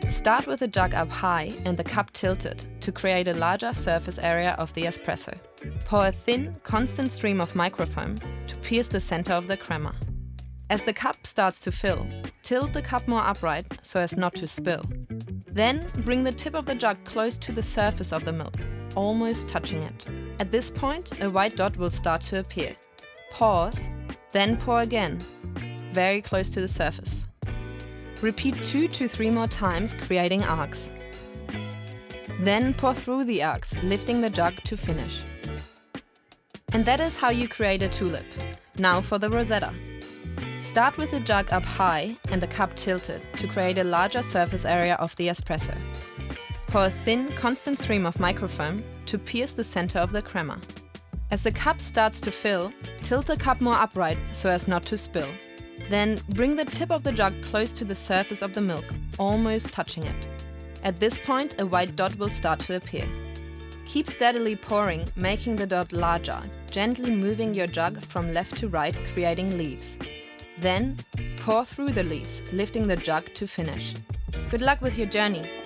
Start with the jug up high and the cup tilted to create a larger surface area of the espresso. Pour a thin, constant stream of microfoam to pierce the center of the crema. As the cup starts to fill, tilt the cup more upright so as not to spill. Then bring the tip of the jug close to the surface of the milk, almost touching it. At this point, a white dot will start to appear. Pause, then pour again, very close to the surface. Repeat 2 to 3 more times, creating arcs. Then pour through the arcs, lifting the jug to finish. And that is how you create a tulip. Now for the Rosetta. Start with the jug up high and the cup tilted to create a larger surface area of the espresso. Pour a thin, constant stream of microfoam to pierce the center of the crema. As the cup starts to fill, tilt the cup more upright so as not to spill. Then bring the tip of the jug close to the surface of the milk, almost touching it. At this point, a white dot will start to appear. Keep steadily pouring, making the dot larger, gently moving your jug from left to right, creating leaves. Then, pour through the leaves, lifting the jug to finish. Good luck with your journey!